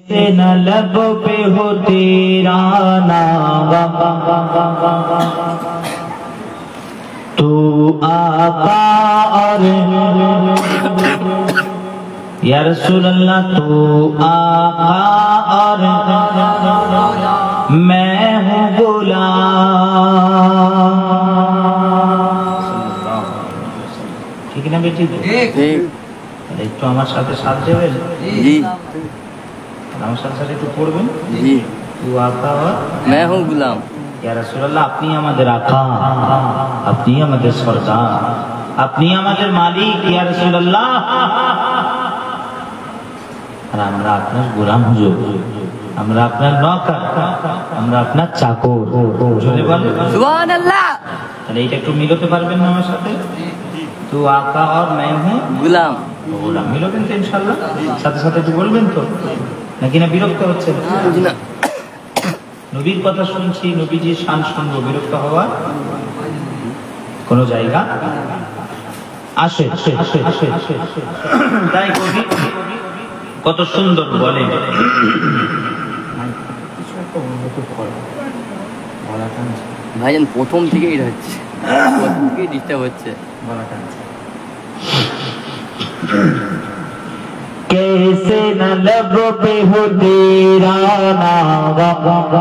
से न लब पे हो तेरा नाम, तू आका और या रसूल अल्लाह, तू आका और मैं हूँ गुलाम। ठीक ना बेटी? একটু আমার সাথে সাথ দেবেন? জি। আমার সাথে সাথে একটু পড়বেন? জি। তু আকা और मैं हूँ गुलाम। या रसूल अल्लाह, আপনি আমাদের আকা, আপনি আমাদের সরদার, আপনি আমাদের মালিক। या रसूल अल्लाह, আর আমরা আপনার গোলাম হুজুর, আমরা আপনার নওকর, আমরা আপনার চাকর। জোরে বলেন সুবহানাল্লাহ। তাহলে এটা একটু মিলাতে পারবেন না আমার সাথে? তু আকা और मैं हूँ गुलाम। গোলাম মিলবেন তো ইনশাআল্লাহ? সাথে সাথে একটু বলবেন তো, নাকি না বিরক্ত হচ্ছেন? না, নবীর কথা শুনছি, নবীজির শান শুনবো, বিরক্ত হওয়ার কোন জায়গা আসে? তাই কবি কত সুন্দর বলেন, ভাইজান প্রথম থেকে এটা হচ্ছে, প্রথম থেকে ডিস্টার্ব হচ্ছে। कैसे न लब पे हो तेरा नाम,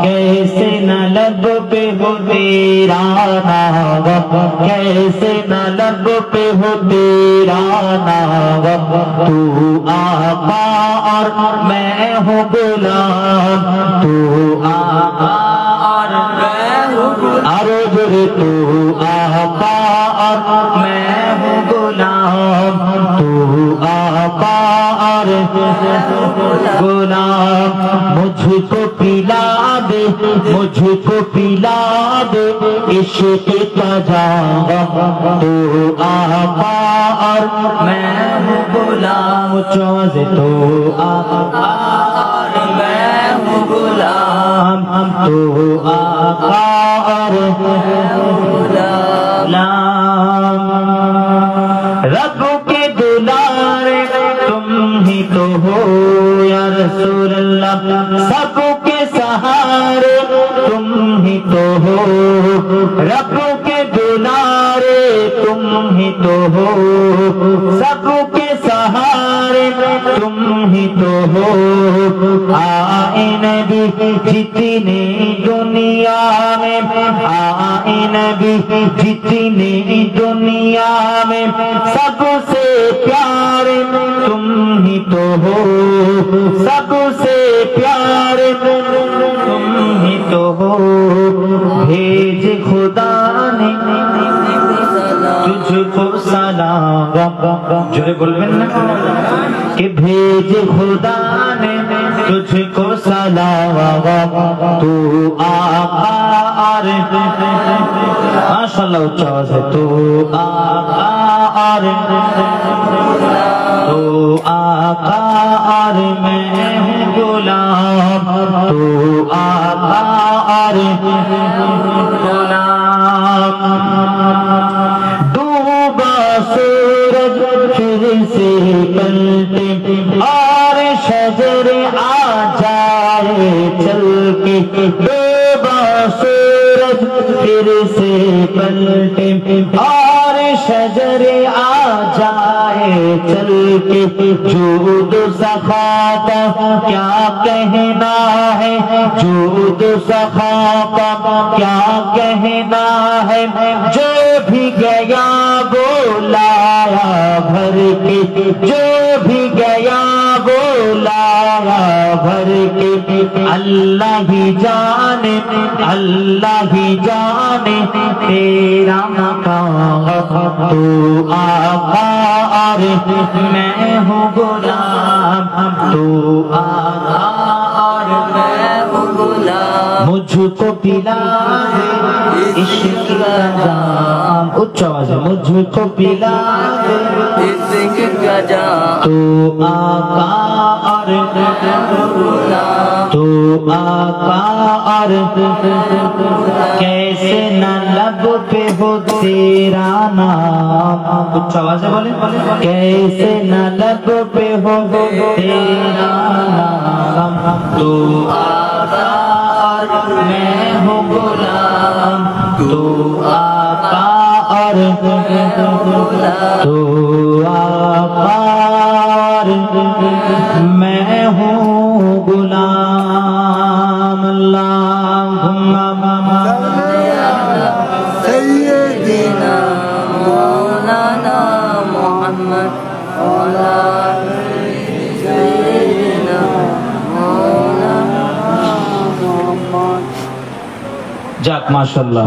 कैसे न लब पे हो तेरा नाम, कैसे न लब पे हो तेरा नाम, तू आका और मैं हूँ गुलाम, तू आका और मैं हूँ गुलाम, तू आका और मैं हूँ गुलाम, तू आका और गुलाम। मुझको पिला दे, मुझको पिला दे इश्क का जाम, तू आका और मैं हूँ गुलाम। चौज तू आका और मैं हूँ गुलाम, तू आका और गुलाम। रब के दुलारे तुम ही तो हो या रसूल अल्लाह, सबके सहारे तुम ही तो हो, रब के दुलारे तुम ही तो हो, सबके सहारे तुम ही तो हो। आए नबी जितने दुनिया में, आए नबी जितने दुनिया में, सबसे प्यारे तुम ही तो हो, सबसे प्यारे तुम ही तो हो। भेज खुदा ने तुझको सलाम, जोरे बोलबेन ना कि भेज खुदा ने तुझको सलाम, तू आका और माशाअल्लाह उच्च आवाज है, तू आका और तू आका और मैं हूँ गुलाम, तू आका और गुलाम। डूबा सूरज फिर से पलटे और शजर आ जाए चल के, डूबा सूरज फिर से पलटे और शजर आ जाए चल के। जूद सखा का क्या कहना है, जूद सखा का क्या कहना है, जो भी गया वो लाया भर के, जो भी गया वो लाया भर के। अल्लाह ही जाने, अल्लाह ही जाने तेरा मकाम, तू आका और मैं हूँ गुलाम, तू आका और मैं हूँ गुलाम। मुझको पिला दे इश्क का जाम, उच्च आवाज है, मुझको पिला दे इश्क का जाम, तू आका और तू आका और कैसे न लब पे हो तेरा नाम, उच्च आवाज है बोले, कैसे न लब पे हो तेरा नाम, तू आका और मैं हूँ गुलाम, तू आका और तू आका और मैं हूँ गुलाम। अल्लाहुम्मा सय्यिदना मौलाना मुहम्मद वाला सय्यिदना मौलाना मुहम्मद। जाक माशाअल्लाह।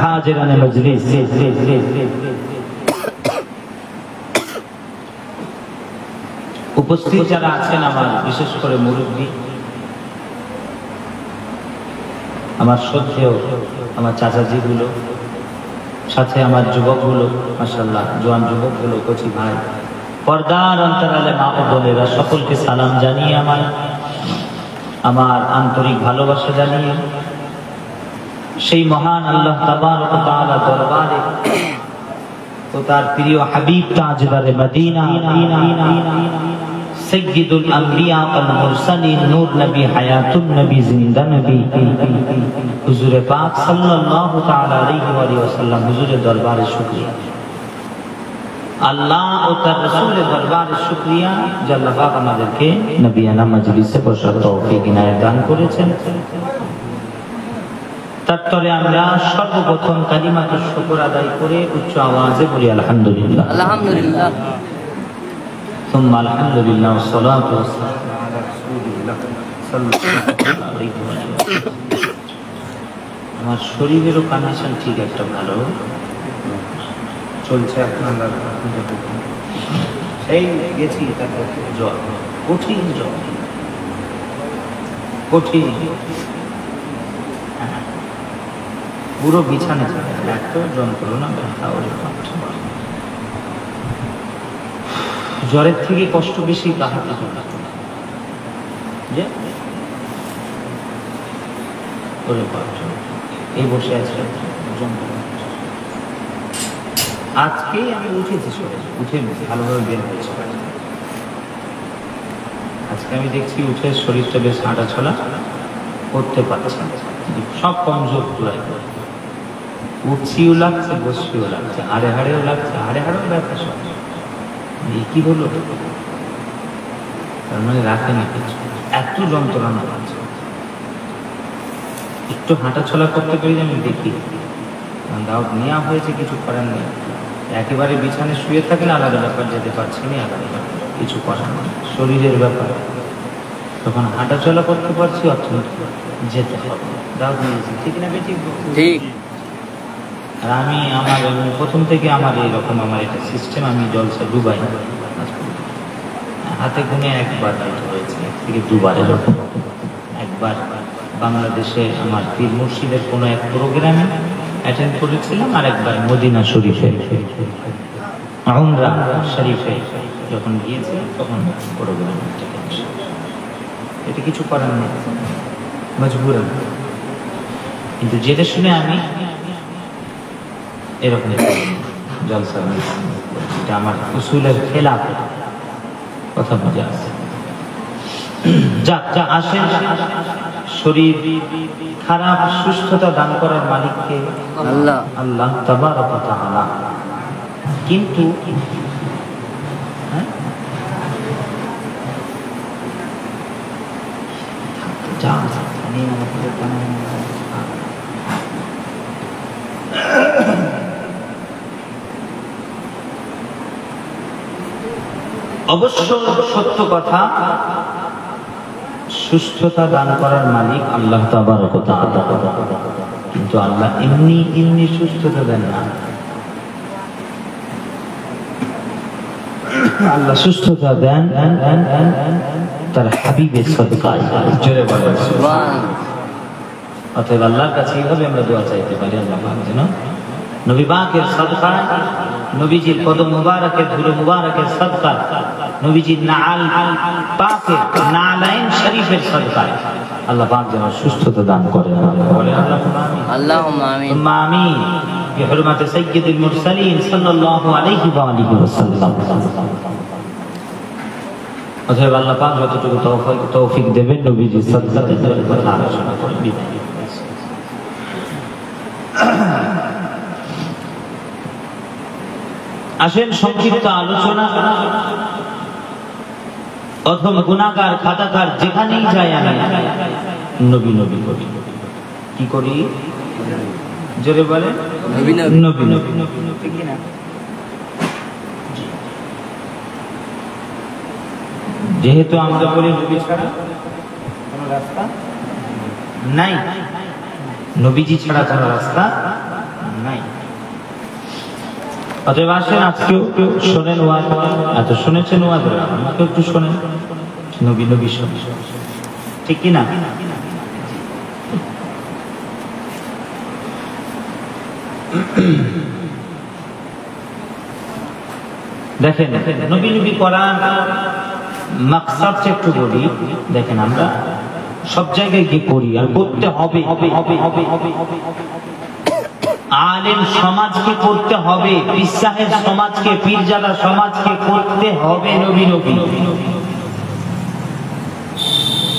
हाजिराने मजलिस, উপস্থিত যারা আছেন আমার বিশেষ করে মুরব্বী, আমার শ্রদ্ধেয় আমার চাচাজিগুলো, সাথে আমার যুবকগুলো, মাশাআল্লাহ জোয়ান যুবকগুলো, কচি ভাই, পর্দার অন্তরালে মা ও বোনেরা, সকলকে সালাম জানিয়ে আমার আন্তরিক ভালোবাসা জানিয়ে সেই মহান আল্লাহ তাবারক ওয়া তাআলা দরবারে ও তার প্রিয় হাবিব তাজদারে মদিনা সৈয়দুল আম্বিয়া ওয়াল মুরসালিন নূর নবী হায়াতুন নবী জিন্দা নবী হুজুর পাক সাল্লাল্লাহু তাআলা আলাইহি ওয়াসাল্লাম হুজুরের দরবারে শুকরিয়া, আল্লাহ ও তার রাসূলের দরবারে শুকরিয়া যে আল্লাহ পাক আমাদেরকে নবিয়ানা মজলিসে বসার তৌফিক ইনায়াত দান করেছেন। তারপরে আমরা সর্বপ্রথম কালিমাতুশ শুকর আদায় করে উচ্চ আওয়াজে বলি আলহামদুলিল্লাহ। আলহামদুলিল্লাহ। ثم الحمد لله والصلاة والسلام على رسول الله صلى الله عليه وسلم। আমার শরীরেরও কন্ডিশন ঠিক একটা ভালো চলছে এখন। সেই গেছি তারপর জ্বর, কঠিন জ্বর, কঠিন পুরো বিছানে এত যন্ত্রণা, ব্যথা, ওরে জ্বরের থেকে কষ্ট বেশি কাহাতে এই বসে আছে। আজকে আমি উঠেছি, উঠে ভালোভাবে বের হয়েছে। আজকে আমি দেখছি উঠে শরীরটা বেশ হাঁটা চলা করতে পারছে, সব কমজোর পুরাই। উঠছিও লাগছে, বসছিও লাগছে, হাড়ে হাড়েও লাগছে, হাড়ে হাড়েও ব্যথা সব। কি হলো? তার মানে রাখে না কিছু, এত যন্ত্রণা পাচ্ছে। একটু হাঁটা চলা করতে পারি আমি দেখি, দাওয়াত নেওয়া হয়েছে, কিছু করার নেই। একেবারে বিছানে শুয়ে থাকেন আলাদা ব্যাপার, যেতে পারছি না আলাদা ব্যাপার, কিছু করার নেই, শরীরের ব্যাপার। তখন হাঁটা চলা করতে পারছি, অর্থনীতি যেতে হবে, দাওয়াত নিয়েছি, ঠিক না বেটি? ঠিক। আর আমি আমার প্রথম থেকে আমার এইরকম আমার একটা সিস্টেম, আমি জলসা ডুবাই, হাতে গুনে একবার হয়েছে, এক থেকে দুবার এরকম। একবার বাংলাদেশে আমার পীর মুর্শিদের কোনো এক প্রোগ্রামে অ্যাটেন্ড করেছিলাম, আর একবার মদিনা শরীফে উমরা শরীফে যখন গিয়েছিলাম তখন প্রোগ্রাম। এটা কিছু করার নেই, মজবুর। কিন্তু যেটা শুনে আমি এরকম জলসা, এটা আমার উসুলের খেলাফ কথা বুঝে আসে। যা আসে, শরীর খারাপ, সুস্থতা দান করার মালিককে আল্লাহ, আল্লাহ তাবারক ওয়া তাআলা। কিন্তু অবশ্য সত্য কথা, সুস্থতা দান করার মালিক আল্লাহ তাবারক ওয়া তাআলা। কিন্তু আল্লাহ এমনি সুস্থতা দেন না। আল্লাহ সুস্থতা দেন তার হাবিবের সাদকায়। জোরে বলেন সুবহান। অতএব আল্লাহর কাছে এইভাবে আমরা দোয়া চাইতে পারি, আল্লাহ পাক যেন নবী পাকের সাদকায়, নবীজির কদম মুবারকের ধুলো মুবারকের সাদকায়, নবীজির নাল পাকের নালাইন শরীফের সাদকায় আল্লাহ পাক যেন সুস্থতা দান করেন। বলেন আল্লাহুম্মা আমিন। আমিন। বিহুরমাতি সাইয়্যিদুল মুরসালিন সাল্লাল্লাহু আলাইহি ওয়া আলিহি ওয়াসাল্লাম। অতএব আল্লাহ পাক যতটুকু তৌফিক দেবেন নবীজি সাল্লাল্লাহু আলাইহি ওয়াসাল্লামের কথা আলোচনা করে বিদায়। আসেন সংক্ষিপ্ত আলোচনা। প্রথম গুনাহগার খাতাকার যেখানেই যায় আমি নবী নবী করি। কি করি? জোরে বলে নবী নবী নবী নবী। ঠিক না? যেহেতু আমরা বলি নবী ছাড়া কোনো রাস্তা নাই, নবীজি ছাড়া কোনো রাস্তা নাই। অতএব আসেন আজকেও শোনেন ওয়াজ, এত শুনেছেন ওয়াজ, আমাকে একটু শোনেন নবী নবী শোনেন। ঠিক কিনা? দেখেন নবী নবী করার মাকসাদটা একটু বলি। দেখেন আমরা সব জায়গায় গিয়ে করি আর করতে হবে, আলেম সমাজকে করতে হবে, পীর সাহেব সমাজকে, পীরজাদা সমাজকে করতে হবে নবী নবী।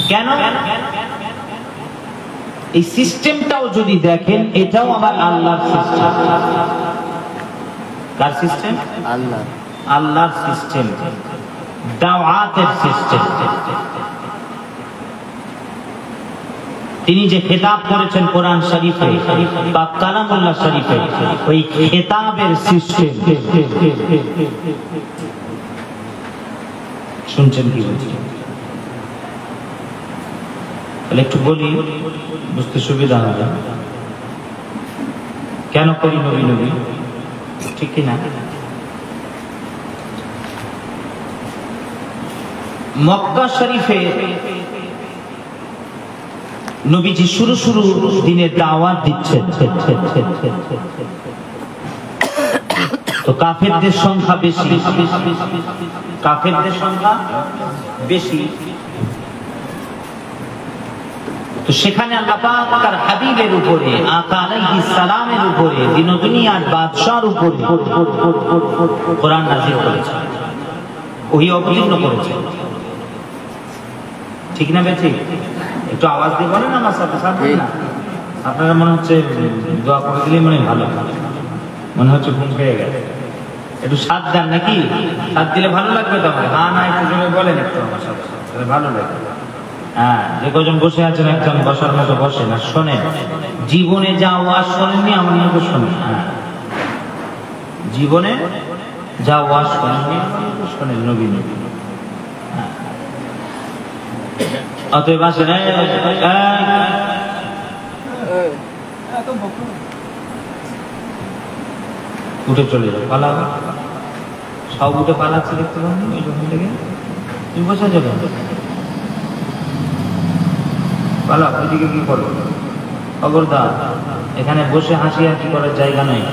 কেন? এই সিস্টেমটাও যদি দেখেন এটাও আমার আল্লাহর সিস্টেম। কার সিস্টেম? আল্লাহ, আল্লাহর সিস্টেম, দাওয়াতের সিস্টেম। তিনি যে খেতাব করেছেন কোরআন শরীফে বা কালামুল্লাহ শরীফে, ওই খেতাবের সিস্টেম। শুনছেন কি বলছি? তাহলে একটু বলি, বুঝতে সুবিধা হবে। কেন করি নবী নবী? ঠিক কিনা? মক্কা শরীফে নবীজি শুরু দিনে দাওয়াত দিচ্ছেন, তো কাফেরদের সংখ্যা বেশি, কাফেরদের সংখ্যা বেশি। তো সেখানে আল্লাহ পাক তার হাবিবের উপরে, আকা আলাইহিস সালামের উপরে, দিন দুনিয়ার বাদশার উপরে কোরআন নাযিল করেছেন, ওহী অবতীর্ণ করেছেন। ঠিক না বেঠিক? একটু আওয়াজ দিয়ে বলেন আমার সাথে সাথে না। আপনারা মনে হচ্ছে দোয়া করে দিলেই মনে ভালো, মনে হচ্ছে ঘুম পেয়ে গেছে। একটু সাথ দেন নাকি? সাথ দিলে ভালো লাগবে তো আমার। হ্যাঁ না একটু জোরে বলেন একটু আমার সাথে, ভালো লাগবে। হ্যাঁ, যে কজন বসে আছেন একজন বসার মতো বসে না, শোনেন। জীবনে যা ওয়াজ শোনেননি আমার মতো শোনেন। হ্যাঁ, জীবনে যা ওয়াজ শোনেননি শোনেন নবী নবী। অতএব আসেন উঠে চলে যাও, পালা সব উঠে পালাচ্ছে, দেখতে পাবেন ওই জন্য থেকে তুমি বসে যাবে, পালা ওইদিকে কি করো? খবরদার, এখানে বসে হাসি হাসি করার জায়গা নেই।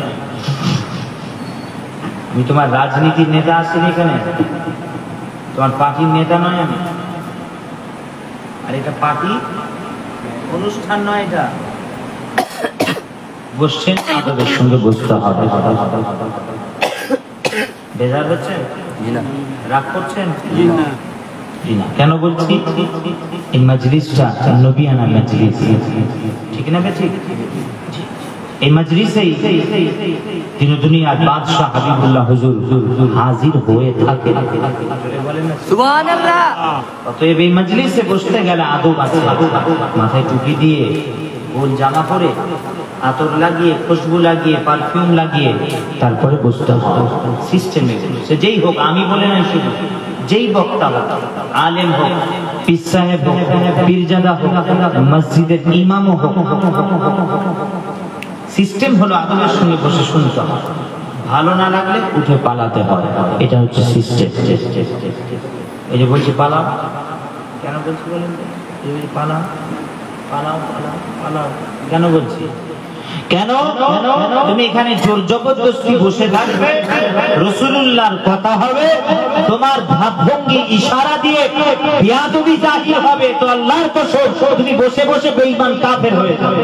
আমি তোমার রাজনীতির নেতা আসছি এখানে, তোমার পার্টির নেতা নয় আমি। আর এটা পার্টি অনুষ্ঠান নয়, এটা বসছেন আদবের সঙ্গে বসতে হবে। বেজার হচ্ছে? রাগ করছেন? কেন বলছি? এই মাজলিসটা নবিয়ানা মাজলিস, ঠিক না বেঠিক? এই মাজলিসেই দিন দুনিয়ার বাদশাহ হাবিবুল্লাহ হুজুর হাজির হয়ে থাকে। সুবহানাল্লাহ। অতএব এই মাজলিসে বসতে গেলে আদব আছে। মাথায় টুপি দিয়ে, গোল জামা পরে, আতর লাগিয়ে, খুশবু লাগিয়ে, পারফিউম লাগিয়ে তারপরে বসতে হয় সিস্টেমে। সে যেই হোক, আমি বলে নাই শুধু, যেই বক্তা হোক, আলেম হোক, পীর সাহেব হোক, পীরজাদা হোক, মসজিদের ইমামও হোক, সিস্টেম হলো আদবের সঙ্গে বসে শুনতে হয়। ভালো না লাগলে উঠে পালাতে হয়, এটা হচ্ছে সিস্টেম। এই যে বলছি পালাও, কেন বলছি বলেন? পালাও পালাও পালাও পালাও কেন বলছি? কেন তুমি এখানে জোর জবরদস্তি বসে থাকবে? রাসূলুল্লাহর কথা হবে, তোমার ভাবভঙ্গি ইশারা দিয়ে বিয়াদবি জাহির হবে, তো আল্লাহর কসম তুমি বসে বসে বেঈমান কাফের হয়ে যাবে।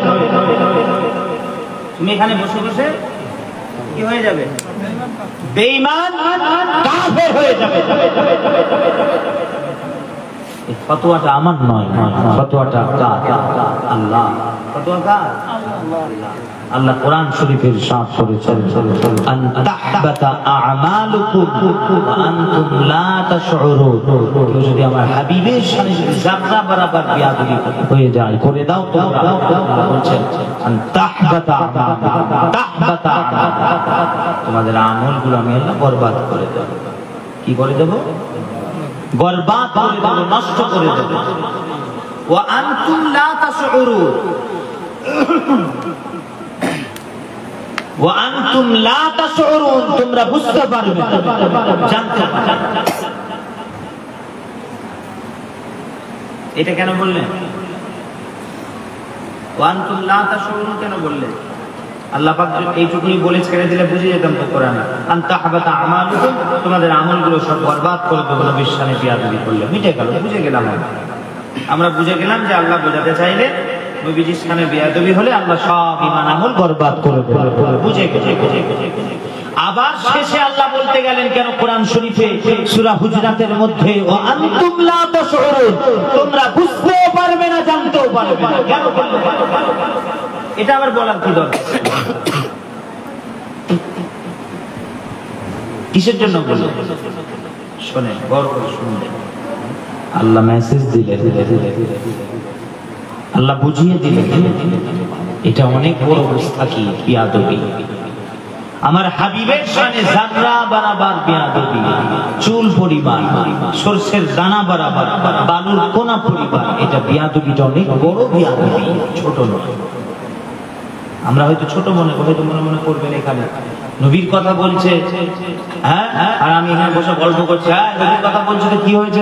তুমি এখানে বসে বসে কি হয়ে যাবে? বেঈমান কাফের হয়ে যাবে। এই ফতোয়াটা আমার নয়, ফতোয়াটা কার? আল্লাহ। ফতোয়া কার? আল্লাহ কোরআন শরীফে ইরশাদ করেছেন, আন তাহবাতা আ'মালুকুম ওয়া আনতুম লা তাশউরুন। কেউ যদি আমার হাবিবের শানে যদি যারা বরাবর বেয়াদবি হয়ে যায়, করে দাও তোমরা। আল্লাহ বলছেন আন তাহবাতা আ'মালুকুম, তাহবাতা আ'মালুকুম, তোমাদের আমলগুলো আমি আল্লাহ বরবাদ করে দেব। কি করে দেব? বরবাদ করে দেব, নষ্ট করে দেব। ওয়া আনতুম লা তাশউরুন, ওয়া আনতুম লা তাশউরুন, তোমরা বুঝতে পারবে না, জানতে পারবে না। এটা কেন বললেন? ওয়া আনতুম লা তাশউরুন কেন বললেন? আল্লাহ পাক এইটুকুই বলে ছেড়ে দিলে বুঝে যেতাম তো কোরআনে, আন তাহবাতা আমালুকুম, তোমাদের আমলগুলো সব বরবাদ করে দেব নবীর শানে বিয়াদবি করলে। মিটে গেল, বুঝে গেলাম। আমরা বুঝে গেলাম যে আল্লাহ বোঝাতে চাইলে নবীজির শানে বিয়াদবি হলে আল্লাহ সব ঈমান আমল বরবাদ করে দেবে। বুঝে গেছে। আবার শেষে আল্লাহ বলতে গেলেন কেন কোরআন শরীফে সূরা হুজরাতের মধ্যে, ওয়া আনতুম লা তাশউরুন, তোমরা বুঝতেও পারবে না, জানতেও পারবে না। কেন বললেন? এটা আবার বলার কি দরকার? কিসের জন্য বললেন? শোনেন, গৌর করে শুনবেন। আল্লাহ মেসেজ দিলেন, আল্লাহ বুঝিয়ে দিলেন, এটা অনেক বড় মুস্তাকি বিয়াদবি। আমার হাবিবের শানে যারা বরাবর বিয়াদবি, চুল পরিমাণ, সরষের দানা বরাবর, বালুর কোনা পরিমাণ, এটা বিয়াদবিটা অনেক বড় বিয়াদবি, ছোট নয়। আমরা হয়তো ছোট মনে মনে করবেন এখানে নবীর কথা বলছে, হ্যাঁ, আর আমি এখানে বসে গল্প করছি, হ্যাঁ নবীর কথা বলছে তো কি হয়েছে,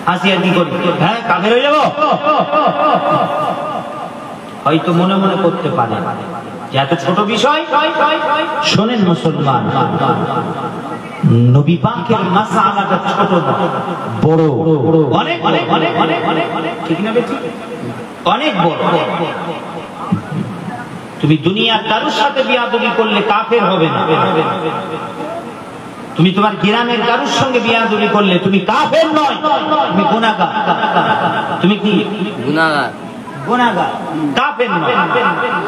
হাসি আর কি করি, হ্যাঁ কাফের হয়ে যাবো, হয়তো মনে মনে করতে পারে যে এত ছোট বিষয়। শোনেন মুসলমান, নবী পাকের মাসআলাটা ছোট না, বড়, অনেক অনেক অনেক অনেক অনেক, ঠিক না বেঠিক? অনেক বড়। তুমি দুনিয়ার কারোর সাথে বিয়াদবি করলে কাফের হবে না। তুমি তোমার গ্রামের কারোর সঙ্গে বিয়াদবি করলে তুমি কাফের নয়, তুমি গুনাহগার। তুমি কি গুনাহগার? গুনাহগার, কাফের নয়।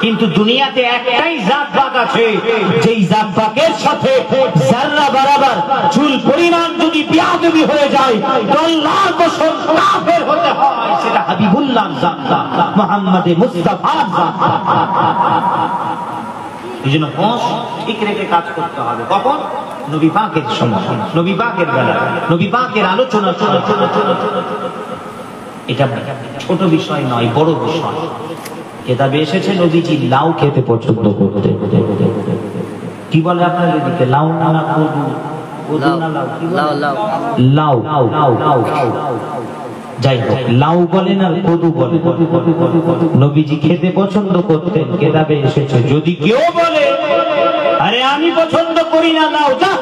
কিন্তু দুনিয়াতে একটাই জাত পাক আছে, যেই জাত পাকের সাথে যারা বরাবর চুল পরিমাণ যদি বিয়াদবি হয়ে যায়, আল্লাহর কসম কাফের হতে হয়। সেটা হাবিবুল্লাহর জাত, মুহাম্মদে মুস্তাফার জাত। এইজন্য হোশ ঠিক রেখে কাজ করতে হবে। কখন? নবী পাকের সময়, নবী পাকের বেলা, নবী পাকের আলোচনা। এটা ছোট বিষয় নয়, বড় বিষয়। কিতাবে এসেছে নবীজি লাউ খেতে পছন্দ করতেন। কি বলে আপনাদের এদিকে? লাউ না কদু? কদু না লাউ? কি বলে? লাউ। লাউ, যাই হোক, লাউ বলেন আর কদু বলেন, নবীজি খেতে পছন্দ করতেন। কিতাবে এসেছে যদি কেউ বলে আরে আমি পছন্দ করি না লাউ, যা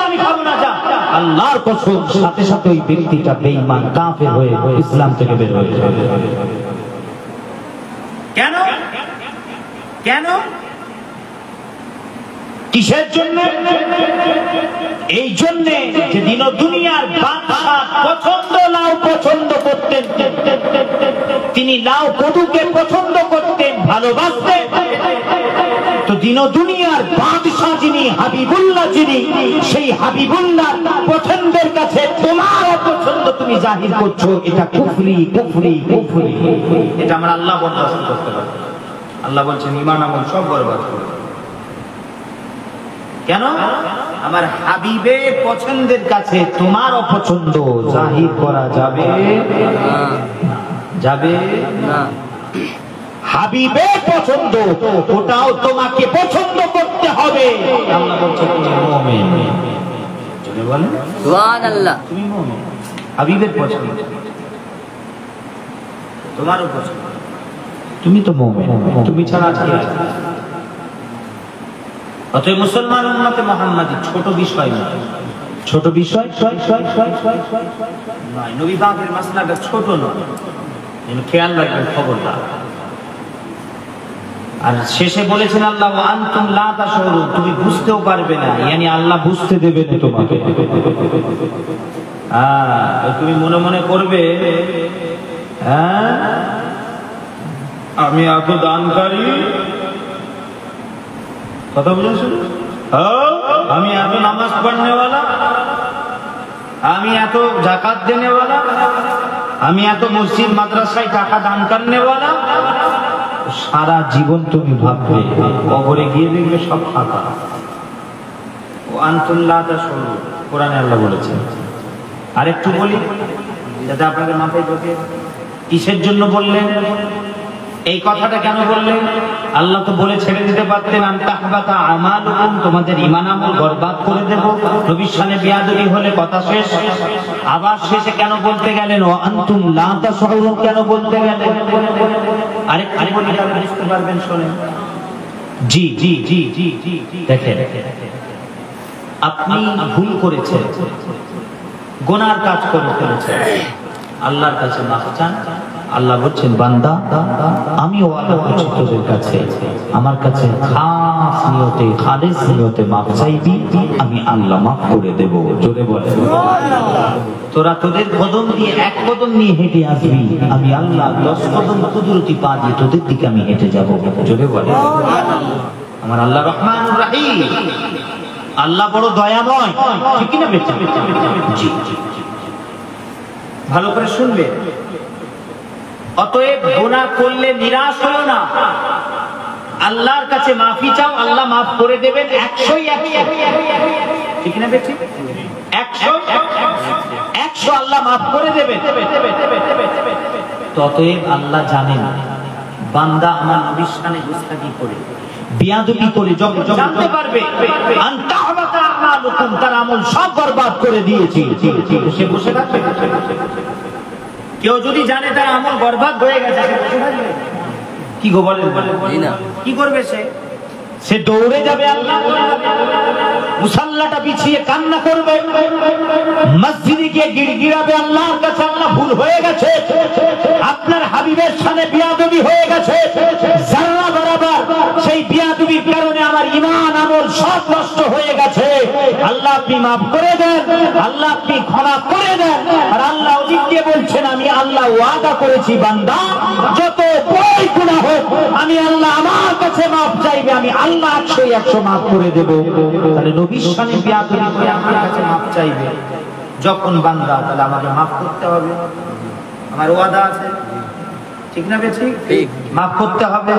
আমি খাবো না, যা, আল্লাহর কসম সাথে সাথে ওই ব্যক্তিটা বেঈমান, কাফের হয়ে ইসলাম থেকে বের হয়ে যাবে। কেন? কেন? কিসের জন্য? এই জন্য যে দিন দুনিয়ার বাদশা পছন্দ লাউ পছন্দ করতেন, তিনি লাউ কদুকে পছন্দ করতেন, ভালোবাসতেন। তো দিন দুনিয়ার বাদশা যিনি, হাবিবুল্লাহ যিনি, সেই হাবিবুল্লাহ পছন্দের কাছে তোমার অপছন্দ তুমি জাহির করছো, এটা কুফরি, কুফরি, কুফরি। এটা আমরা আল্লাহ বরদাস্ত করতে পারি। আল্লাহ বলছেন ঈমান আমল সব বরবাদ করে। কেন? আমার হাবিবের পছন্দের কাছে তোমার অপছন্দ জাহির করা যাবে যাবে না। হাবিবের পছন্দ ওটাও তোমাকে পছন্দ করতে হবে। আল্লাহ বলছে তুমি মুমিন। জোরে বলেন সুবহানাল্লাহ। তুমি মুমিন, হাবিবের পছন্দ তোমারও পছন্দ, তুমি তো মুমিন, তুমি ছাড়া কে আছে? অতএব মুসলমান উম্মতে মুহাম্মাদি ছোট বিষয় নয়, ছোট বিষয় নয়। নবী পাকের মাসলাটা ছোট নয়, খেয়াল রাখবেন, খবরদার। আর শেষে বলেছেন আল্লাহ ওয়া আনতুম লা তাশউরুন, তুমি বুঝতেও পারবে না, ইয়ানি আল্লাহ বুঝতে দেবে না তোমাকে। তুমি মনে মনে করবে, হ্যাঁ আমি এত দানকারী, কথা বুঝেছো? আমি এত নামাজ পড়নেওয়ালা, আমি এত জাকাত দেনেওয়ালা, আমি এত মসজিদ মাদ্রাসায় টাকা দান করনেওয়ালা। সারা জীবন তুমি ভাববে, কবরে গিয়ে দেখবে সব ফাঁকা। ও আনতুল্লাহ তাশউরুন, কোরআনে আল্লাহ বলেছেন। আরেকটু বলি যাতে আপনাদের মাথায় ঢোকে, কিসের জন্য বললেন এই কথাটা, কেন বললেন? আল্লাহ তো বলে ছেড়ে দিতে পারতেন আনতাহবাতা আমালুকুম, তোমাদের ঈমান আমল বরবাদ করে দেব। নবীর শানে বেয়াদবি হলে কথা শেষ। আবার শেষে কেন বলতে গেলেন ওয়া আনতুম লা তাশউরুন, কেন বলতে গেলেন? আরেকটু বলি তাহলে বুঝতে পারবেন, শুনেন। জি জি জি জি জি দেখেন, আপনি ভুল করেছেন, গুনার কাজ করে ফেলেছেন, আল্লাহর কাছে মাফ চান। আল্লাহ বলছেন বান্দা আমি ওয়াদা করছি তোদের কাছে, আমার কাছে খাস নিয়তে খালিস নিয়তে মাফ চাইবি, আমি আল্লাহ মাফ করে দেব। জোরে বলে, তোরা তোদের কদম দিয়ে এক কদম নিয়ে হেঁটে আসবি, আমি আল্লাহ 10 কদম কুদরতি পা দিয়ে তোদের দিকে আমি হেঁটে যাব। জোরে বলে, আমার আল্লাহ রহমানুর রহিম, আল্লাহ বড় দয়াময়, ঠিক না বেটা? জি জি, ভালো করে শুনবে। অতএব গুনাহ করলে নিরাশ হও না, আল্লাহর কাছে মাফি চাও, আল্লাহ মাফ করে দেবেন। 100 ঠিক না বেটি? 100 আল্লাহ মাফ করে দেবেন। অতএব আল্লাহ জানেন বান্দা আমার নবীর শানে গুস্তাখি করে, বিয়াদবি করে, যখন জানতে পারবে আনতাহবাতা আমালুকুম, তার আমল সব বরবাদ করে দিয়েছি, সে বসে থাকবে? কেউ যদি জানে তার আমল বরবাদ হয়ে গেছে, কি গো বলেন? কি করবে সে? সে দৌড়ে যাবে, আল্লাহ মুসাল্লাটা বিছিয়ে কান্না করবে, মসজিদে গিয়ে গিড়গিড়াবে আল্লাহর কাছে, আল্লাহ ভুল হয়ে গেছে, আপনার হাবিবের শানে বিয়াদবি হয়ে গেছে, যারা বরাবর সেই বিয়াদবির কারণে আমার ঈমান আমল সব নষ্ট হয়ে গেছে, আল্লাহ আপনি মাফ করে দেন, আল্লাহ আপনি ক্ষমা করে দেন। আর আল্লাহ ওদিক দিয়ে বলছেন আমি আল্লাহ ওয়াদা করেছি বান্দা যত বড়ই গুনাহ হোক আমি আল্লাহ আমার কাছে মাফ চাইবে, আমি আল্লাহ 100 মাফ করে দেব। তাহলে নবীর শানে বিয়াদবি করে আমার কাছে মাফ চাইবে যখন বান্দা, তাহলে আমাকে মাফ করতে হবে, আমার ওয়াদা আছে, ঠিক না বেশি? মাফ করতে হবে।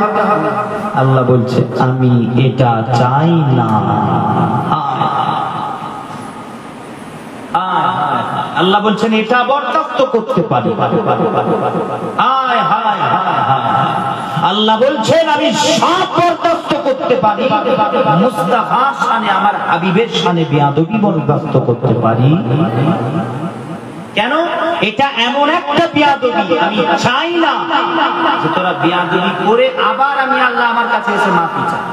আল্লাহ বলছে আমি এটা চাই না। আল্লাহ বলছেন এটা বরদাস্ত করতে পারি। আল্লাহ বলছেন আমি সব বরদাস্ত করতে পারি, মুস্তাফার শানে আমার হাবিবের শানে বেয়াদবি বরদাস্ত করতে পারি। কেন? এটা এমন একটা বেয়াদবি আমি চাই না যে তোরা বেয়াদবি করে আবার আমি আল্লাহ আমার কাছে এসে মাফি চাই,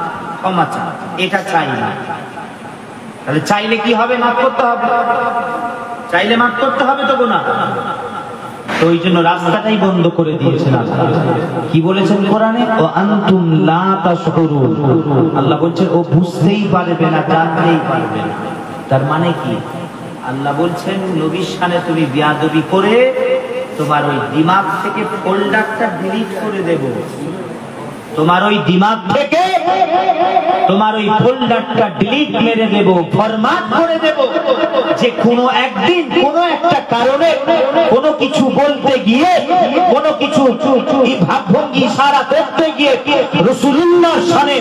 ক্ষমা চাই, এটা চাই না। তাহলে চাইলে কি হবে? মাফ করতে হবে, চাইলে মাফ করতে হবে তো গুনাহ। তো ওই জন্য রাস্তাটাই বন্ধ করে দিয়েছেন। কি বলেছেন কোরআনে? ও আনতুম লা তাশউরুন, আল্লাহ বলছেন ও বুঝতেই পারবে না, জানতেই পারবে না। তার মানে কি? আল্লাহ বলছেন নবীর শানে তুমি বেয়াদবি করে তোমার ওই দিমাগ থেকে ফোল্ডারটা ডিলিট করে দেব, তোমার ওই দিমাগ থেকে তোমার ওই ফোল্ডারটা ডিলিট মেরে দেব, ফরমাট করে দেব, যে কোনো একদিন কোনো একটা কারণে কোনো কিছু বলতে গিয়ে, কোনো কিছু ভাবভঙ্গি ইশারা করতে গিয়ে রাসূলুল্লাহর শানে,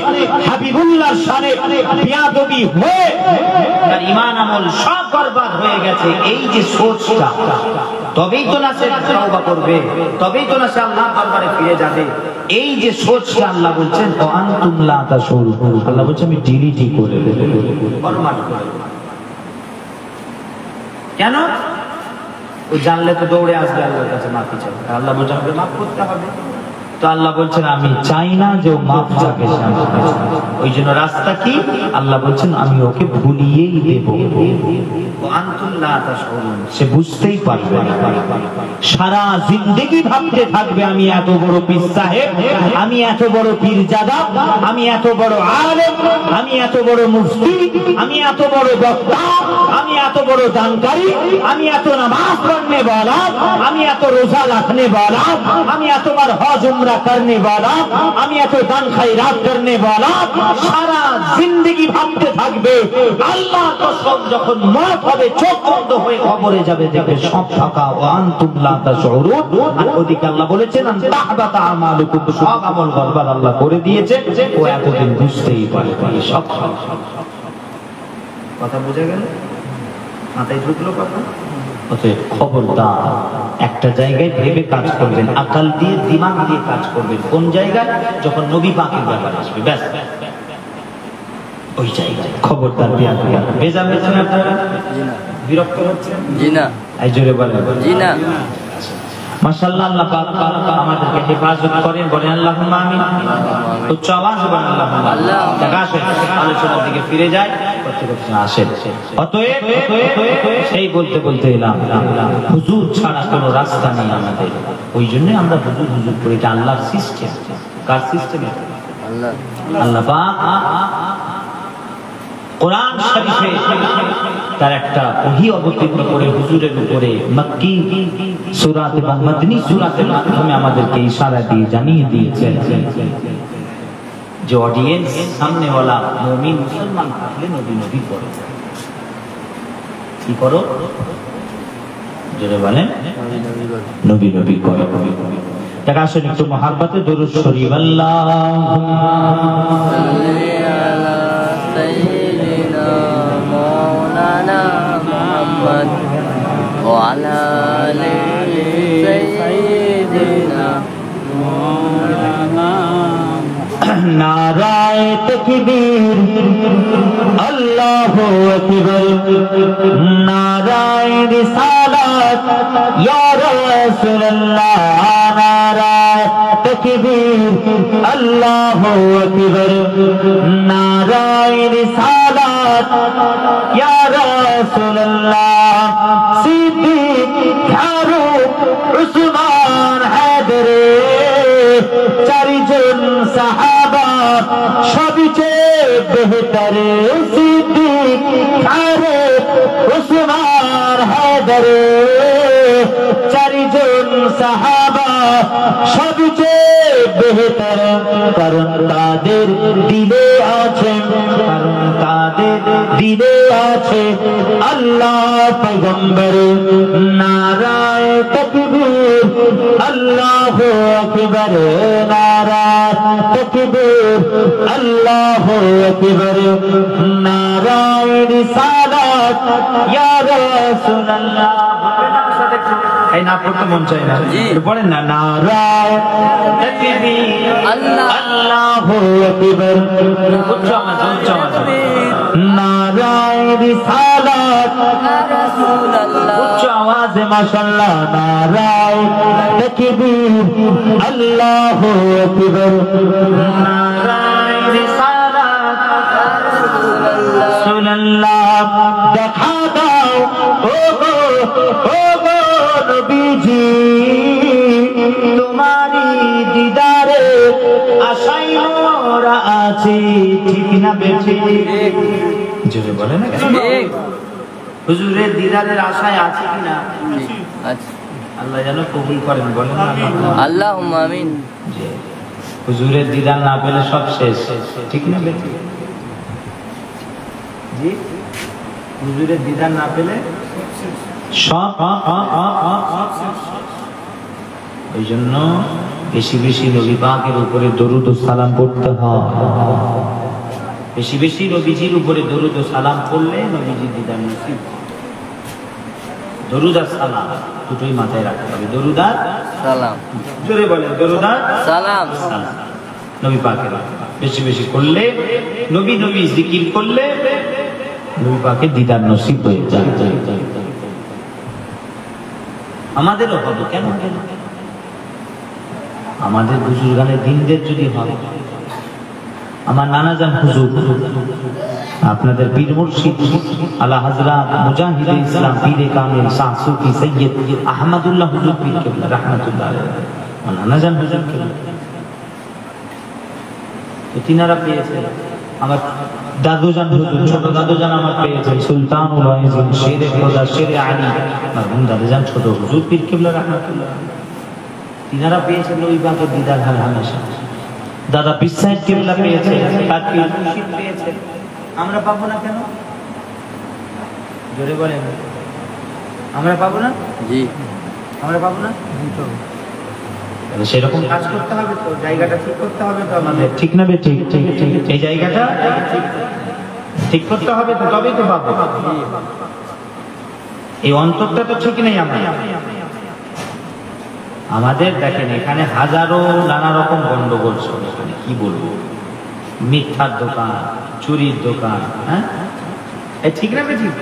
হাবিবুল্লাহর শানে বেয়াদবি হয়ে তার ঈমান আমল সব বরবাদ হয়ে গেছে। এই যে সোচটা, তবেই তো না সে তওবা করবে, তবেই তো না সে আল্লাহর দরবারে ফিরে যাবে। এই যে সোচটা আল্লাহ বলছেন ও আনতুম লা তাশউরুন, আল্লাহ বলছেন আমি ডিলিটই করে দেব, ফরমাট করে দেব। কেন? ও জানলে তো দৌড়ে আসবে আল্লাহর কাছে মাফি চাইবে, আল্লাহ বলছেন আমাকে মাফ করতে হবে। তো আল্লাহ বলছেন আমি চাই না যে ও মাফ চাবে, ওই জন্য রাস্তা কি? আল্লাহ বলছেন আমি ওকে ভুলিয়েই দেব। ও আনতুম লা তাশউরুন, সে বুঝতেই পারবে না। সারা জিন্দেগি ভাবতে থাকবে আমি এত বড় পীর সাহেব, আমি এত বড় পীরজাদা, আমি এত বড় আলেম, আমি এত বড় মুফতি, আমি এত বড় বক্তা, আমি এত বড় দানকারী, আমি এত নামাজ পড়নে वाला, আমি এত রোজা রাখনে वाला, আমি এতবার হজ উমরা করনে वाला, আমি এত দান খায়রাত করনে वाला। সারা জিন্দেগি ভাবতে থাকবে। আল্লাহ কসম, যখন মওত হবে চোখ বন্ধ হয়ে কবরে যাবে, দেখবে সব ফাঁকা, ওয়া আনতুম লা তাশউরুন। আর ওদিকে আল্লাহ বলেছেন তাহবাতা আমালুকুম, সব আমল বরবাদ আল্লাহ করে দিয়েছে। ও এতদিন বুঝতেই পারেনি। সব কথা বুঝে গেল? মাথায় ঢুকলো কথা? অতএব খবরদার, একটা জায়গায় ভেবে কাজ করবেন, আকল দিয়ে দিমাগ দিয়ে কাজ করবেন। কোন জায়গায়? যখন নবী পাকের ব্যাপার আসবে, ব্যাস ওই জায়গায় খবরদার। বেজা বেজা আপনারা বিরক্ত হচ্ছেন? জি না। এই জোরে বলেন জি না। মাশাআল্লাহ, আল্লাহ পাক আমাদেরকে হেফাজত করেন, বলেন আল্লাহুম্মা আমিন। উচ্চ আওয়াজে বলেন আল্লাহুম্মা আল্লাহ। আসেন আলোচনার দিকে ফিরে যায়। আসেন, অতএব সেই বলতে বলতে এলাম, হুজুর ছাড়া কোনো রাস্তা নেই আমাদের। ওই জন্য আমরা হুজুর হুজুর করি। এটা আল্লাহর সিস্টেম। কার সিস্টেম? আল্লাহ। আল্লাহ পাক কোরআন শরীফে তার একটা ওহী অবতীর্ণ করে হুজুরের উপরে মক্কি সূরাত এবং মদনী সূরাতের মাধ্যমে আমাদেরকে ইশারা দিয়ে জানিয়ে দিয়েছেন যে অডিয়েন্স সামনেওয়ালা মুমিন মুসলমান থাকলে নবী নবী করো। কি করো? জোরে বলেন নবী নবী করো। টাকা আসেন একটু মহাব্বতে দরুদ শরীফ। আল্লাহুম্মা সাল্লি আলা সাইয়্যিদিনা মাওলানা মুহাম্মদ ওয়া আলা আলি সাইয়্যিদিনা মাওলানা। নারায়ে তাকবীর, আল্লাহু আকবার, নারায়ে রিসালাত ইয়া রাসূলুল্লাহ, নারায়ে তাকবীর, আল্লাহু আকবার, নারায়ে রিসালাত ইয়া রাসূলুল্লাহ। সিদ্দিক, ফারুক, উসমান, হায়দার, চারজন সাহাবা সবচেয়ে বেহতর। সিদ্দিক, ফারুক, উসমান, হায়দার, চারজন সাহাবা সবচেয়ে বেহতর। কারণ তাদের দিলে আছে, কারণ তাদের দিলে আছে আল্লাহ পয়গম্বর। নারায়ে তাকবীর, আল্লাহু আকবার, নারায়ে তাকবীর, আল্লাহু আকবার, নারায়ে রিসালাত ইয়া রাসূলুল্লাহ। এই না পড়তে মন চায় না, পড়েন না। নারায়ে তাকবীর, আল্লাহু আকবার, উচ্চ আওয়াজ, উচ্চ আওয়াজ, নারায়ে রিসালাত ইয়া রাসূলুল্লাহ, উচ্চ আওয়াজে মাশাআল্লাহ। নারায়ে তাকবীর, আল্লাহু আকবার, নারায়ে রিসালাত ইয়া রাসূলুল্লাহ। দেখা দাও ও গো, ও গো নবীজি, তোমারি দিদারে আশায় মোরা আছি। ঠিক না বেঠি? জোরে বলে না কেন? হুজুরের দিদারের আশায় আছি কিনা? আচ্ছা, আল্লাহ যেন কবুল করেন, বলেন আল্লাহুম্মা আমিন। হুজুরের দিদার না পেলে সব শেষ। ঠিক না বেঠি? জি, হুজুরের দিদার না পেলে সব। ওই জন্য বেশি বেশি নবী পাকের উপরে দরুদ ও সালাম পড়তে হয়। বেশি বেশি নবীজির উপরে দরুদ ও সালাম পড়লে নবীজির দিদার নসিব। দরুদ আর সালাম দুটোই মাথায় রাখতে হবে। দরুদ আর সালাম, জোরে বলেন দরুদ আর সালাম। নবী পাকের বেশি বেশি করলে, নবী নবী জিকির করলে নবী পাকের দিদার নসিব হয়ে যায়। আমাদেরও হবে। কেন? আমাদের বুজুর্গানের দিনদের যদি হয়, আমার নানাজান হুজুর, আপনাদের পীর মুর্শিদ আলা হযরত মুজাহিদে ইসলাম পীরে কামিল শাহ সুফি সৈয়দ আহমদুল্লাহ হুজুর পীর কেবলা রাহমাতুল্লাহ আলাইহি মাওলানা জান হুজুর কেবলা। তো তিনারা পেয়েছেন। আমার দাদুজান হুজুর, ছোট দাদুজান আমার পেয়েছে সুলতানুল ওয়াইজিন শেরে খোদা শেরে আলী মারহুম দাদুজান ছোট হুজুর পীর কেবলা রাহমাতুল্লাহ। তিনারা পেয়েছেন ওই বাগের দিদার হাল হামেশা। দাদা পীর সাহেব কেবলা পেয়েছে, তার পীর মুর্শিদ পেয়েছে। আমরা পাবো না কেন? জোরে বলেন, আমরা পাবো না? জি, আমরা পাবো না। সেরকম কাজ করতে হবে তো, জায়গাটা ঠিক করতে হবে তো আমাদের, ঠিক না? ঠিক ঠিক ঠিক, এই জায়গাটা ঠিক করতে হবে তো, তবেই তো পাবো। এই অন্তরটা তো ঠিক নেই আমাদের। দেখেন এখানে হাজারো নানা রকম গন্ডগোল চলে, কি বলবো, মিথ্যার দোকান, চুরির দোকান, হ্যাঁ ঠিক না? ঠিক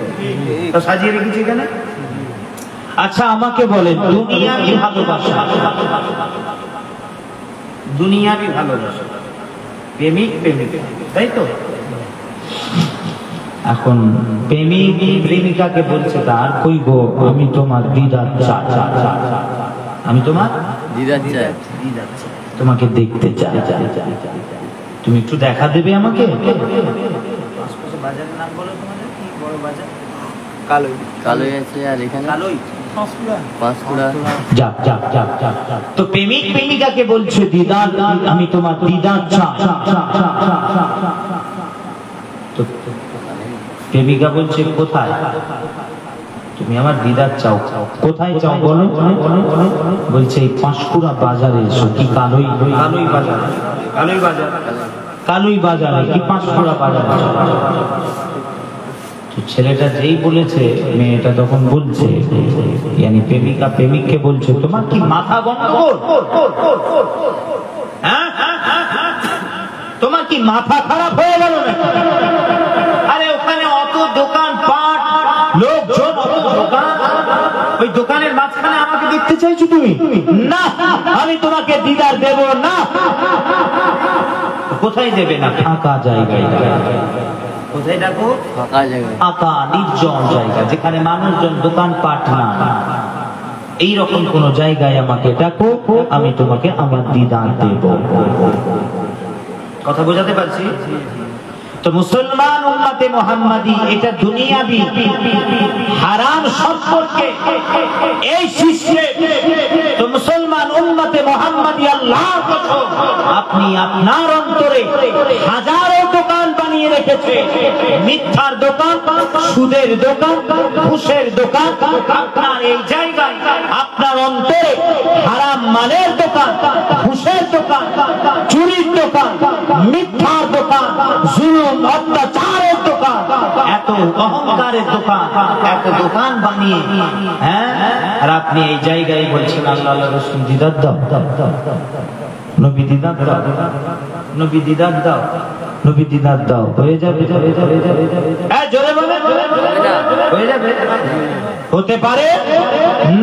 তো সাজিয়ে রেখেছি এখানে। আচ্ছা আমাকে বলেন, দুনিয়াবি ভালোবাসা, দুনিয়াবি ভালোবাসা, প্রেমিক প্রেমিক, তাই তো? এখন প্রেমিক প্রেমিকাকে বলছে তার, কই গো আমি তোমার দিদার চাই, আমি তোমার দিদার চাই, তোমাকে দেখতে চাই, তুমি একটু দেখা দেবে আমাকে? বাজারের নাম বলো তোমাদের, কি বড় বাজার? কালোই। কালোই আছে, আর এখানে কালোই পাঁশকুড়া। যাক যাক যাক যাক। তো প্রেমিক প্রেমিকাকে বলছে দিদার, আমি তোমার দিদার চাই। তো প্রেমিকা বলছে কোথায়? তুমি আমার দিদার চাও, কোথায় চাও বলো? বলছে এই পাঁশকুড়া বাজারে এসো। কি কালোই? কালোই বাজার, কালোই বাজার, কালোই বাজারে কি পাঁশকুড়া বাজারে? ছেলেটা যেই বলেছে, মেয়েটা তখন বলছে, yani প্রেমিকা প্রেমিককে বলছে, তোমার কি মাথা গন্ডগোল? হ্যাঁ, তোমার কি মাথা খারাপ হয়ে গেল না? আরে ওখানে অত দোকান পাট, লোকজন, দোকান, ওই দোকানের মাঝখানে আমাকে দেখতে চাইছো তুমি? না, আমি তোমাকে দিদার দেব না। কোথায় দেবে না? ফাঁকা জায়গায়। কোথায় ডাকো? ফাঁকা জায়গায়, ফাঁকা নির্জন জায়গা, যেখানে মানুষজন, দোকান পাট না, এইরকম কোন জায়গায় আমাকে ডাকো, আমি তোমাকে আমার দিদার দেব। কথা বোঝাতে পারছি? তো মুসলমান উম্মতে মুহাম্মাদি এটা দুনিয়াবি হারাম সম্পর্কে এই সিস্টেম। তো মুসলমান উম্মতে মুহাম্মাদি আল্লাহর কসম, আপনি আপনার অন্তরে হাজারো দোকান বানিয়ে রেখেছে, মিথ্যার দোকান, সুদের দোকান, ঘুষের দোকান। আপনার এই জায়গায়, আপনার অন্তরে হারাম মালের দোকান, ঘুষের দোকান, চুরির দোকান, মিথ্যার দোকান, জুলুম অত্যাচারের দোকান, এত অহংকারের দোকান, এত দোকান বানিয়ে, হ্যাঁ, আর আপনি এই জায়গায় বলছেন আল্লাহ আল্লাহ রাসূল দিদার দাও, নবী দিদার দাও, নবী দিদার দাও, নবী দিদার দাও। হয়ে যাবে, হ্যাঁ জোরে বলেন, হয়ে যাবে? হতে পারে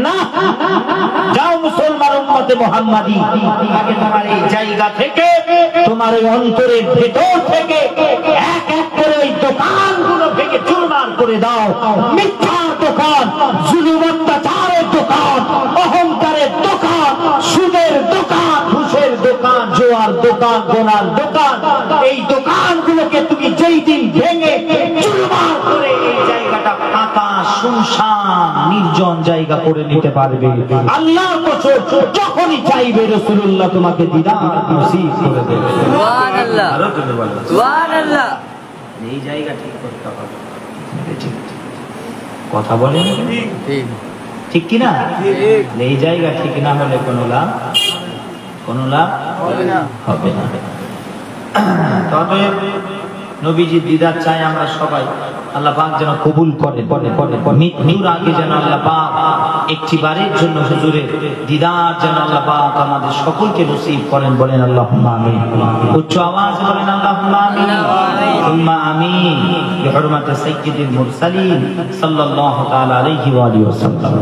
না। যাও মুসলমান উম্মতে মুহাম্মাদি, আগে তোমার এই জায়গা থেকে, তোমার ওই অন্তরের ভেতর থেকে এক এক করে ওই দোকানগুলো ভেঙে চুরমার করে দাও। মিথ্যার দোকান, জুলুম অত্যাচারের দোকান, অহংকারের দোকান, সুদের দোকান, ঘুষের দোকান, জোয়ার দোকান, গোনার দোকান, এই দোকানগুলোকে তুমি যেই দিন ভেঙে চুরমার করে এই জায়গাটা ফাঁকা, শুনশান, নির্জন জায়গা করে নিতে পারবে, আল্লাহর কসম যখনই চাইবে রাসূলুল্লাহ তোমাকে দিদার নসিব করে দেবে। সুবহানাল্লাহ, সুবহানাল্লাহ। এই জায়গা ঠিক করতে হবে। ঠিক কথা বলেন, ঠিক ঠিক কি না? এই জায়গা ঠিক না হলে কোনো লাভ, কোনো লাভ হবে না। তবে নবীজির দিদার চাই আমরা সবাই। আল্লাহ পাক যেন কবুল করে, মৃত্যুর আগে যেন আল্লাহ পাক একটি বারের জন্য হুজুরের দিদার যেন আল্লাহ পাক আমাদের সকলকে নসিব করেন। বলেন আল্লাহুম্মা আমিন। উচ্চ আওয়াজ বলেন আল্লাহুম্মা আমিন, আল্লাহুম্মা আমিন। বিহুরমাতি সাইয়্যিদিল মুরসালিন সাল্লাল্লাহু তাআলা আলাইহি ওয়া আলিহি ওয়াসাল্লাম।